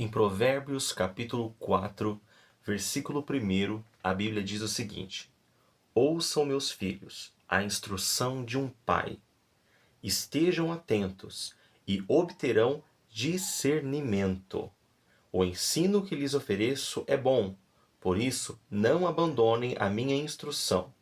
Em Provérbios capítulo 4, versículo 1, a Bíblia diz o seguinte: Ouçam, meus filhos, a instrução de um pai. Estejam atentos e obterão discernimento. O ensino que lhes ofereço é bom, por isso não abandonem a minha instrução.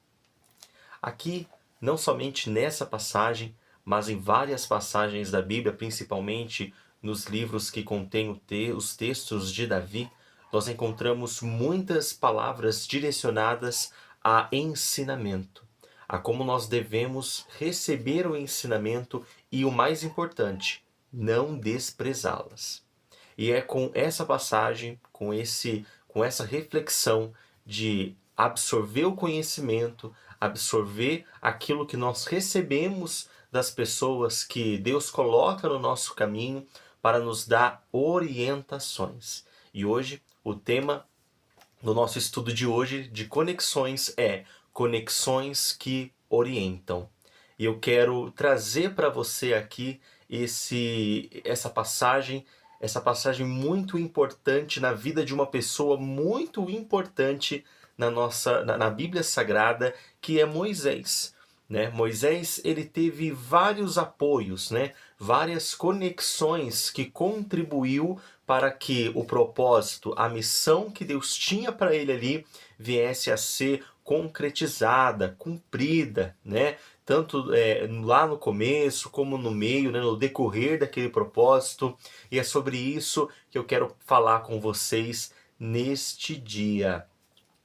Aqui, não somente nessa passagem, mas em várias passagens da Bíblia, principalmente nos livros que contêm os textos de Davi, nós encontramos muitas palavras direcionadas a ensinamento, a como nós devemos receber o ensinamento e, o mais importante, não desprezá-las. E é com essa passagem, com essa reflexão de absorver o conhecimento, absorver aquilo que nós recebemos das pessoas que Deus coloca no nosso caminho para nos dar orientações. E hoje, o tema do nosso estudo de hoje de conexões é conexões que orientam. E eu quero trazer para você aqui essa passagem muito importante na vida de uma pessoa muito importante na Bíblia Sagrada, que é Moisés. Né? Moisés, ele teve vários apoios, né? Várias conexões que contribuiu para que o propósito, a missão que Deus tinha para ele ali, viesse a ser concretizada, cumprida, né? Tanto lá no começo como no meio, né? No decorrer daquele propósito. E é sobre isso que eu quero falar com vocês neste dia.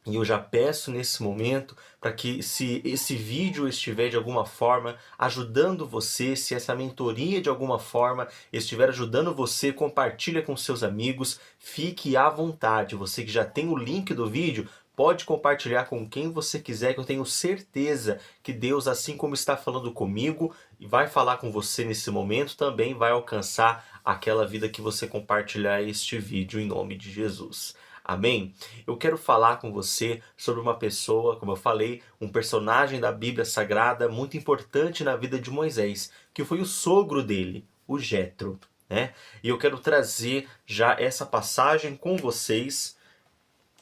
E eu já peço nesse momento para que, se esse vídeo estiver de alguma forma ajudando você, se essa mentoria de alguma forma estiver ajudando você, compartilha com seus amigos, fique à vontade. Você que já tem o link do vídeo, pode compartilhar com quem você quiser, que eu tenho certeza que Deus, assim como está falando comigo e vai falar com você nesse momento, também vai alcançar aquela vida que você compartilhar este vídeo em nome de Jesus. Amém? Eu quero falar com você sobre uma pessoa, como eu falei, um personagem da Bíblia Sagrada muito importante na vida de Moisés, que foi o sogro dele, o Jétro, né? E eu quero trazer já essa passagem com vocês,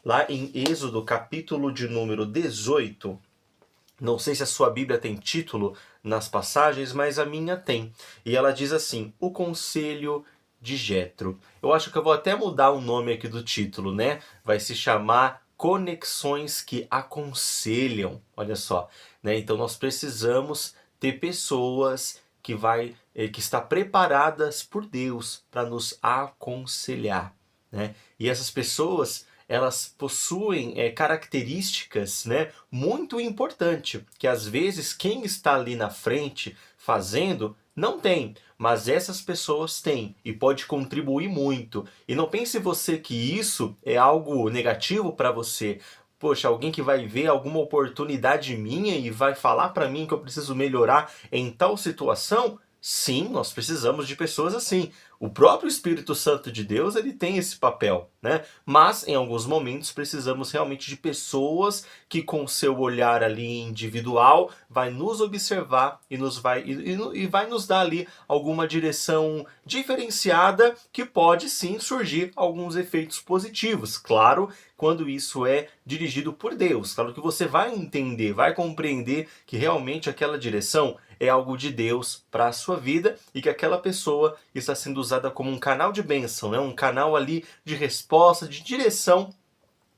lá em Êxodo, capítulo de número 18. Não sei se a sua Bíblia tem título nas passagens, mas a minha tem. E ela diz assim: o conselho de Jétro. Eu acho que eu vou até mudar o nome aqui do título, né? Vai se chamar Conexões que Aconselham. Olha só, né? Então nós precisamos ter pessoas que está preparadas por Deus para nos aconselhar, né? E essas pessoas, elas possuem características, né, muito importantes, que às vezes quem está ali na frente fazendo não tem, mas essas pessoas têm e pode contribuir muito. E não pense você que isso é algo negativo para você. Poxa, alguém que vai ver alguma oportunidade minha e vai falar para mim que eu preciso melhorar em tal situação? Sim, nós precisamos de pessoas assim. O próprio Espírito Santo de Deus, ele tem esse papel, né? Mas em alguns momentos precisamos realmente de pessoas que, com seu olhar ali individual, vai nos observar e vai nos dar ali alguma direção diferenciada, que pode sim surgir alguns efeitos positivos. Claro, quando isso é dirigido por Deus. Claro que você vai entender, vai compreender que realmente aquela direção é algo de Deus para a sua vida e que aquela pessoa está sendo usada como um canal de bênção, né? Um canal ali de resposta, de direção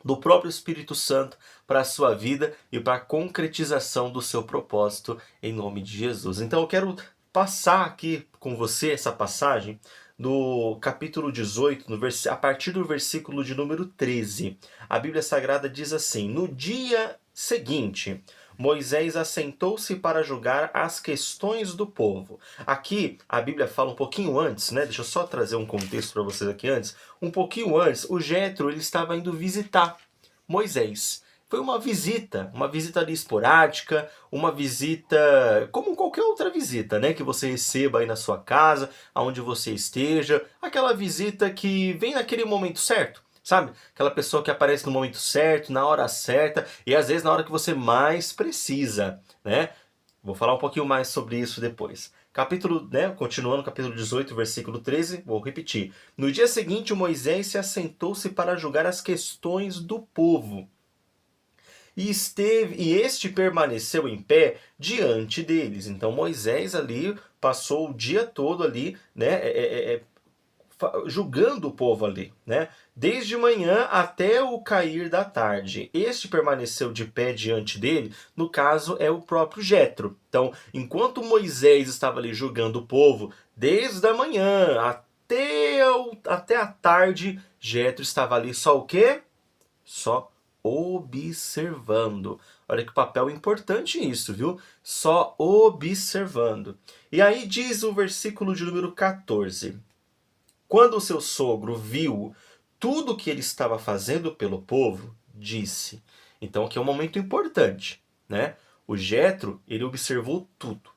do próprio Espírito Santo para a sua vida e para a concretização do seu propósito em nome de Jesus. Então eu quero passar aqui com você essa passagem do capítulo 18, a partir do versículo de número 13. A Bíblia Sagrada diz assim: no dia seguinte, Moisés assentou-se para julgar as questões do povo. Aqui a Bíblia fala um pouquinho antes, né? Deixa eu só trazer um contexto para vocês aqui antes. Um pouquinho antes, o Jétro, ele estava indo visitar Moisés. Foi uma visita ali esporádica, uma visita como qualquer outra visita, né? Que você receba aí na sua casa, aonde você esteja. Aquela visita que vem naquele momento certo. Sabe? Aquela pessoa que aparece no momento certo, na hora certa e às vezes na hora que você mais precisa, né? Vou falar um pouquinho mais sobre isso depois. Capítulo, continuando, capítulo 18, versículo 13, vou repetir. No dia seguinte, Moisés se assentou-se para julgar as questões do povo. E este permaneceu em pé diante deles. Então Moisés ali passou o dia todo ali, julgando o povo ali, né? Desde manhã até o cair da tarde. Este permaneceu de pé diante dele, no caso é o próprio Jetro. Então, enquanto Moisés estava ali julgando o povo, desde a manhã até a tarde, Jetro estava ali só o quê? Só observando. Olha que papel importante isso, viu? Só observando. E aí diz o versículo de número 14. Quando o seu sogro viu tudo que ele estava fazendo pelo povo, disse. Então aqui é um momento importante, né? O Jetro, ele observou tudo.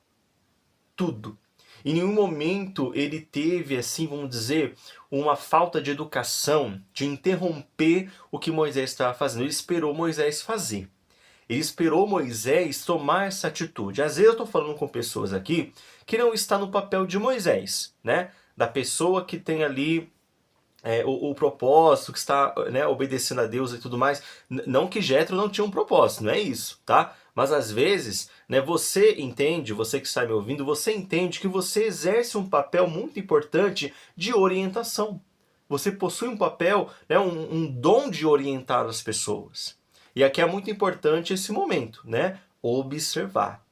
Tudo. Em nenhum momento ele teve, assim, vamos dizer, uma falta de educação, de interromper o que Moisés estava fazendo. Ele esperou Moisés fazer. Ele esperou Moisés tomar essa atitude. Às vezes eu estou falando com pessoas aqui que não está no papel de Moisés, né? Da pessoa que tem ali o propósito, que está, né, obedecendo a Deus e tudo mais. Não que Jetro não tinha um propósito, não é isso, tá? Mas às vezes, né, você entende, você que está me ouvindo, você entende que você exerce um papel muito importante de orientação. Você possui um papel, né, um dom de orientar as pessoas. E aqui é muito importante esse momento, né? Observar.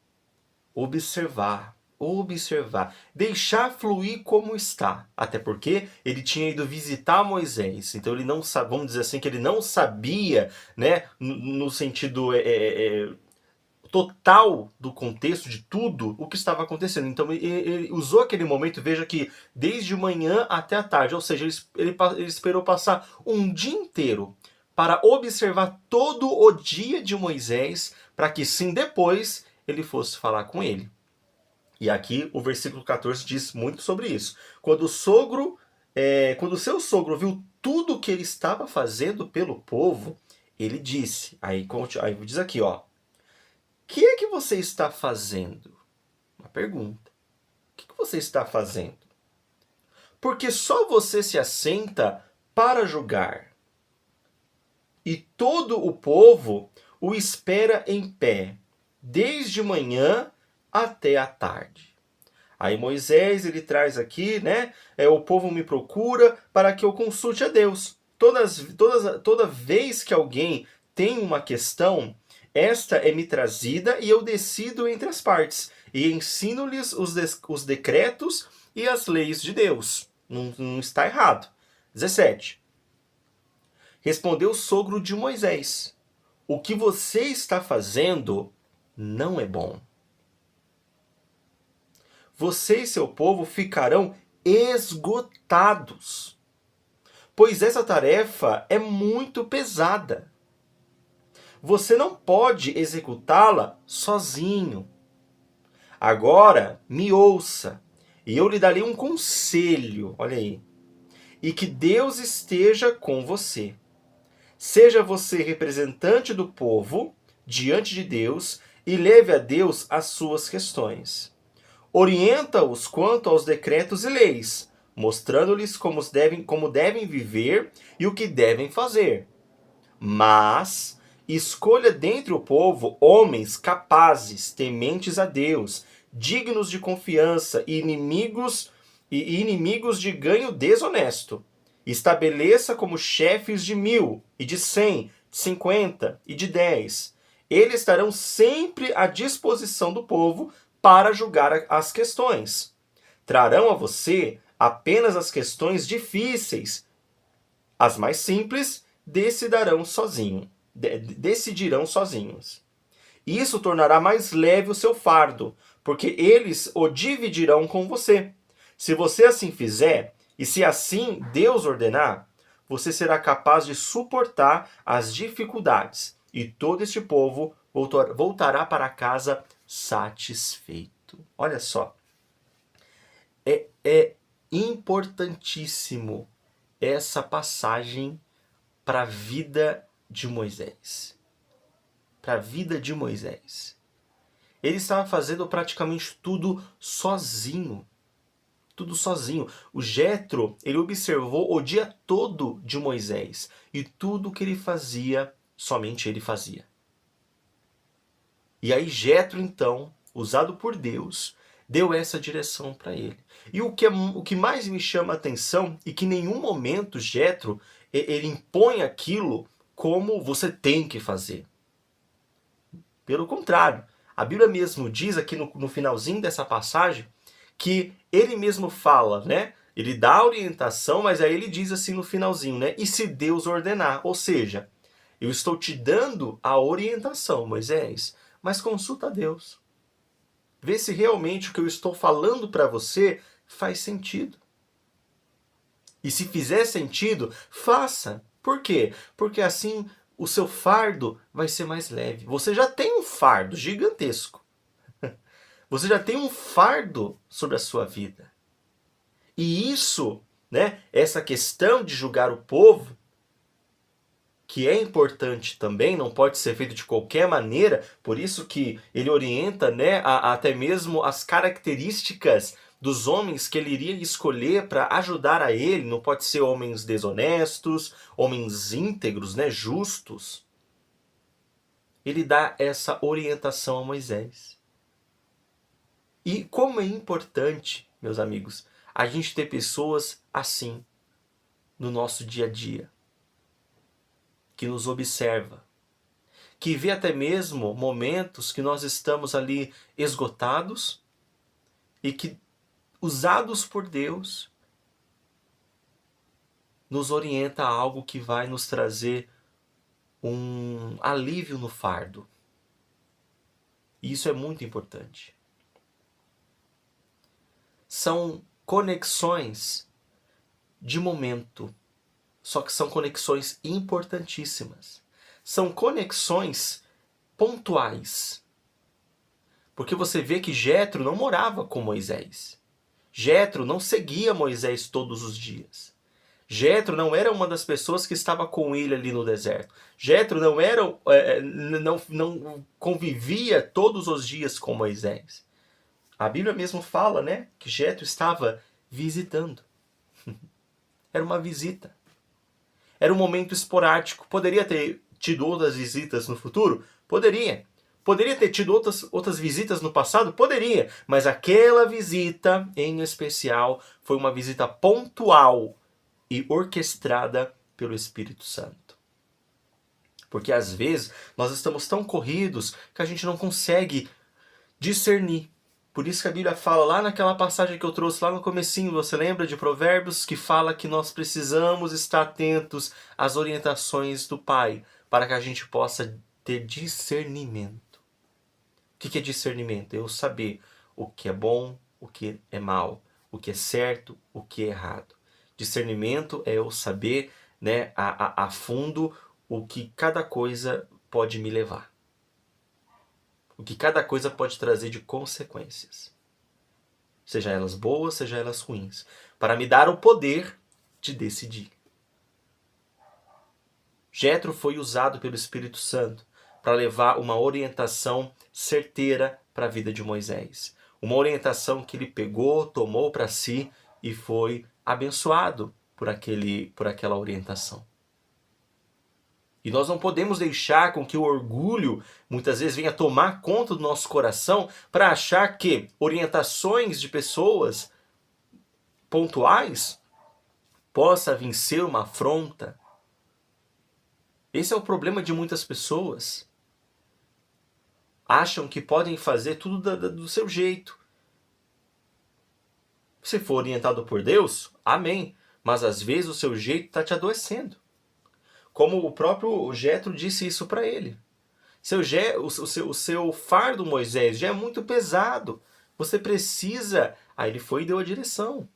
Observar. Observar. Deixar fluir como está. Até porque ele tinha ido visitar Moisés. Então ele não sabe, vamos dizer assim, que ele não sabia, né? No sentido total do contexto de tudo o que estava acontecendo. Então ele usou aquele momento, veja que desde manhã até a tarde, ou seja, ele esperou passar um dia inteiro para observar todo o dia de Moisés, para que sim depois ele fosse falar com ele. E aqui o versículo 14 diz muito sobre isso. Quando o seu sogro viu tudo o que ele estava fazendo pelo povo, ele disse, aí diz aqui, ó, que é que você está fazendo? Uma pergunta. O que você está fazendo? Porque só você se assenta para julgar. E todo o povo o espera em pé, desde manhã até a tarde. Aí Moisés, ele traz aqui, né? O povo me procura para que eu consulte a Deus. Toda vez que alguém tem uma questão, esta é me trazida e eu decido entre as partes. E ensino-lhes os decretos e as leis de Deus. Não está errado. 17. Respondeu o sogro de Moisés: o que você está fazendo não é bom. Você e seu povo ficarão esgotados, pois essa tarefa é muito pesada. Você não pode executá-la sozinho. Agora, me ouça, e eu lhe darei um conselho, olha aí. E que Deus esteja com você. Seja você representante do povo diante de Deus e leve a Deus as suas questões. Orienta-os quanto aos decretos e leis, mostrando-lhes como devem viver e o que devem fazer. Mas escolha dentre o povo homens capazes, tementes a Deus, dignos de confiança e inimigos de ganho desonesto. Estabeleça como chefes de 1.000, e de 100, de 50 e de 10. Eles estarão sempre à disposição do povo para julgar as questões. Trarão a você apenas as questões difíceis. As mais simples decidirão sozinhos. Isso tornará mais leve o seu fardo, porque eles o dividirão com você. Se você assim fizer, e se assim Deus ordenar, você será capaz de suportar as dificuldades, e todo este povo voltará para casa satisfeito. Olha só. É importantíssimo essa passagem para a vida de Moisés. Para a vida de Moisés. Ele estava fazendo praticamente tudo sozinho. Tudo sozinho. O Jetro, ele observou o dia todo de Moisés. E tudo que ele fazia, somente ele fazia. E aí Jetro, então, usado por Deus, deu essa direção para ele. E o que mais me chama a atenção é que em nenhum momento Jetro ele impõe aquilo como você tem que fazer. Pelo contrário, a Bíblia mesmo diz aqui no finalzinho dessa passagem que ele mesmo fala, né? Ele dá a orientação, mas aí ele diz assim no finalzinho, né? E se Deus ordenar, ou seja, eu estou te dando a orientação, Moisés, mas consulta a Deus. Vê se realmente o que eu estou falando para você faz sentido. E se fizer sentido, faça. Por quê? Porque assim o seu fardo vai ser mais leve. Você já tem um fardo gigantesco. Você já tem um fardo sobre a sua vida. E isso, né, essa questão de julgar o povo, que é importante também, não pode ser feito de qualquer maneira, por isso que ele orienta, né, até mesmo as características dos homens que ele iria escolher para ajudar a ele. Não pode ser homens desonestos, homens íntegros, né, justos. Ele dá essa orientação a Moisés. E como é importante, meus amigos, a gente ter pessoas assim no nosso dia a dia, que nos observa, que vê até mesmo momentos que nós estamos ali esgotados e que, usados por Deus, nos orienta a algo que vai nos trazer um alívio no fardo. E isso é muito importante. São conexões de momento, só que são conexões importantíssimas. São conexões pontuais. Porque você vê que Jetro não morava com Moisés. Jetro não seguia Moisés todos os dias. Jetro não era uma das pessoas que estava com ele ali no deserto. Jetro não era, não convivia todos os dias com Moisés. A Bíblia mesmo fala, né, que Jetro estava visitando. Era uma visita. Era um momento esporádico. Poderia ter tido outras visitas no futuro? Poderia. Poderia ter tido outras visitas no passado? Poderia. Mas aquela visita, em especial, foi uma visita pontual e orquestrada pelo Espírito Santo. Porque às vezes nós estamos tão corridos que a gente não consegue discernir. Por isso que a Bíblia fala lá naquela passagem que eu trouxe lá no comecinho, você lembra de Provérbios, que fala que nós precisamos estar atentos às orientações do Pai, para que a gente possa ter discernimento. O que é discernimento? É eu saber o que é bom, o que é mal, o que é certo, o que é errado. Discernimento é eu saber, né, a fundo o que cada coisa pode me levar. O que cada coisa pode trazer de consequências. Seja elas boas, seja elas ruins. Para me dar o poder de decidir. Jetro foi usado pelo Espírito Santo para levar uma orientação certeira para a vida de Moisés. Uma orientação que ele pegou, tomou para si e foi abençoado por aquela orientação. E nós não podemos deixar com que o orgulho muitas vezes venha tomar conta do nosso coração para achar que orientações de pessoas pontuais possa vencer uma afronta. Esse é o problema de muitas pessoas. Acham que podem fazer tudo do seu jeito. Se for orientado por Deus, amém. Mas às vezes o seu jeito está te adoecendo. Como o próprio Jetro disse isso para ele. O seu fardo, Moisés, já é muito pesado. Você precisa... Aí ele foi e deu a direção.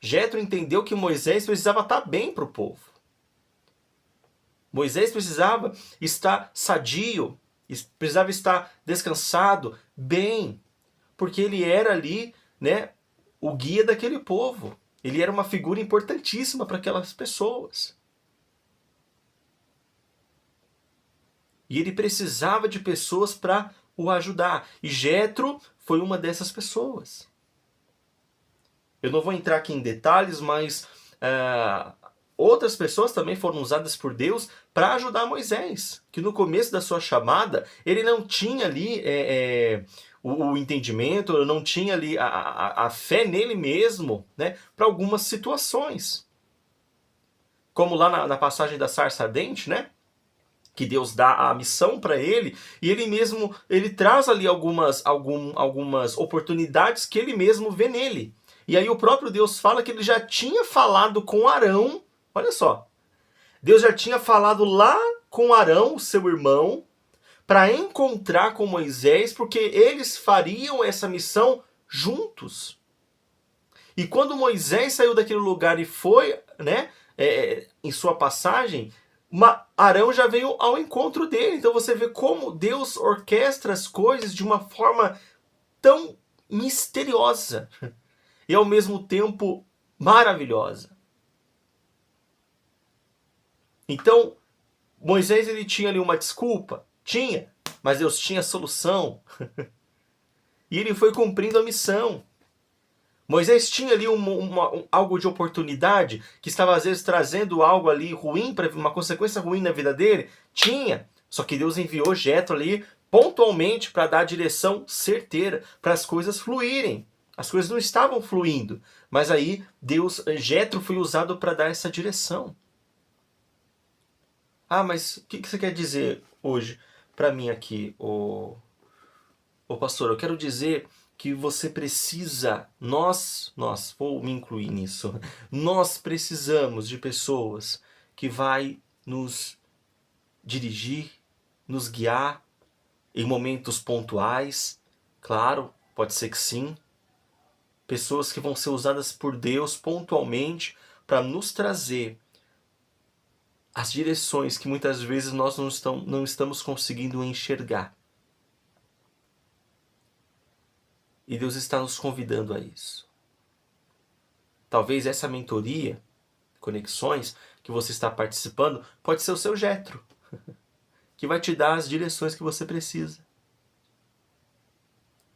Jetro entendeu que Moisés precisava estar bem para o povo. Moisés precisava estar sadio, precisava estar descansado, bem. Porque ele era ali, né, o guia daquele povo. Ele era uma figura importantíssima para aquelas pessoas. E ele precisava de pessoas para o ajudar. E Jetro foi uma dessas pessoas. Eu não vou entrar aqui em detalhes, mas outras pessoas também foram usadas por Deus para ajudar Moisés. Que no começo da sua chamada, ele não tinha ali o entendimento, não tinha ali a fé nele mesmo, né, para algumas situações. Como lá na passagem da sarça ardente, né? Que Deus dá a missão para ele, e ele mesmo, ele traz ali algumas oportunidades que ele mesmo vê nele. E aí o próprio Deus fala que ele já tinha falado com Arão, olha só, Deus já tinha falado lá com Arão, seu irmão, para encontrar com Moisés, porque eles fariam essa missão juntos. E quando Moisés saiu daquele lugar e foi, né, em sua passagem, Arão já veio ao encontro dele. Então você vê como Deus orquestra as coisas de uma forma tão misteriosa e ao mesmo tempo maravilhosa. Então, Moisés ele tinha ali uma desculpa? Tinha, mas Deus tinha a solução. E ele foi cumprindo a missão. Moisés tinha ali algo de oportunidade que estava às vezes trazendo algo ali ruim, para uma consequência ruim na vida dele? Tinha. Só que Deus enviou Jetro ali pontualmente para dar a direção certeira, para as coisas fluírem. As coisas não estavam fluindo, mas aí Jetro foi usado para dar essa direção. Ah, mas o que você quer dizer hoje para mim aqui, ô pastor? Eu quero dizer que você precisa, vou me incluir nisso, nós precisamos de pessoas que vai nos dirigir, nos guiar em momentos pontuais, claro, pode ser que sim, pessoas que vão ser usadas por Deus pontualmente para nos trazer as direções que muitas vezes nós não estamos conseguindo enxergar. E Deus está nos convidando a isso. Talvez essa mentoria, conexões, que você está participando, pode ser o seu Jetro, que vai te dar as direções que você precisa.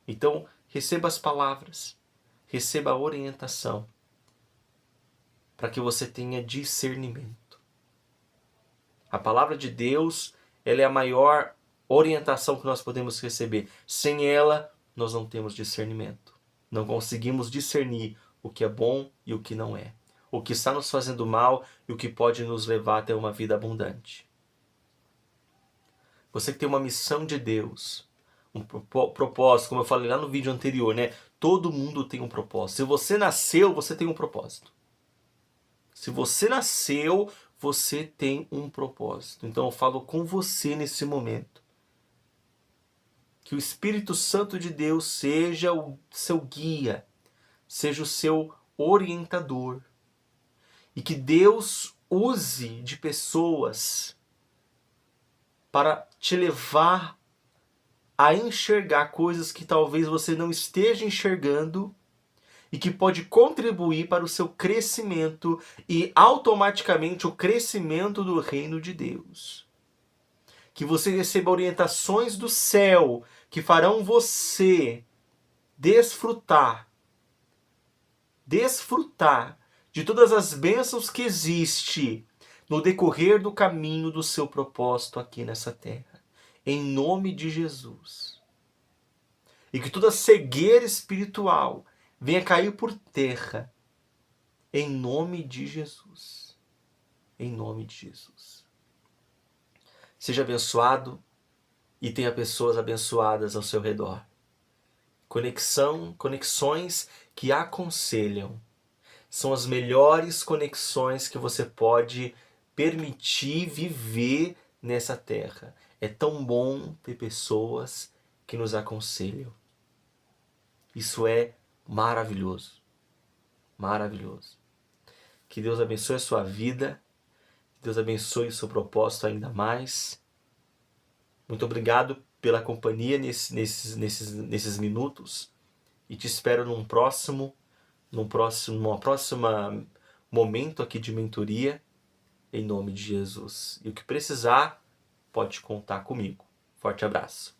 Então, receba as palavras, receba a orientação, para que você tenha discernimento. A palavra de Deus, ela é a maior orientação que nós podemos receber. Sem ela, nós não temos discernimento. Não conseguimos discernir o que é bom e o que não é. O que está nos fazendo mal e o que pode nos levar a ter uma vida abundante. Você que tem uma missão de Deus, um propósito, como eu falei lá no vídeo anterior, né? Todo mundo tem um propósito. Se você nasceu, você tem um propósito. Se você nasceu, você tem um propósito. Então eu falo com você nesse momento. Que o Espírito Santo de Deus seja o seu guia, seja o seu orientador. E que Deus use de pessoas para te levar a enxergar coisas que talvez você não esteja enxergando e que pode contribuir para o seu crescimento e automaticamente o crescimento do reino de Deus. Que você receba orientações do céu que farão você desfrutar de todas as bênçãos que existem no decorrer do caminho do seu propósito aqui nessa terra. Em nome de Jesus. E que toda cegueira espiritual venha cair por terra. Em nome de Jesus. Em nome de Jesus. Seja abençoado e tenha pessoas abençoadas ao seu redor. Conexões que aconselham. São as melhores conexões que você pode permitir viver nessa terra. É tão bom ter pessoas que nos aconselham. Isso é maravilhoso. Maravilhoso. Que Deus abençoe a sua vida. Que Deus abençoe o seu propósito ainda mais. Muito obrigado pela companhia nesses minutos. E te espero numa próxima momento aqui de mentoria. Em nome de Jesus. E o que precisar, pode contar comigo. Forte abraço.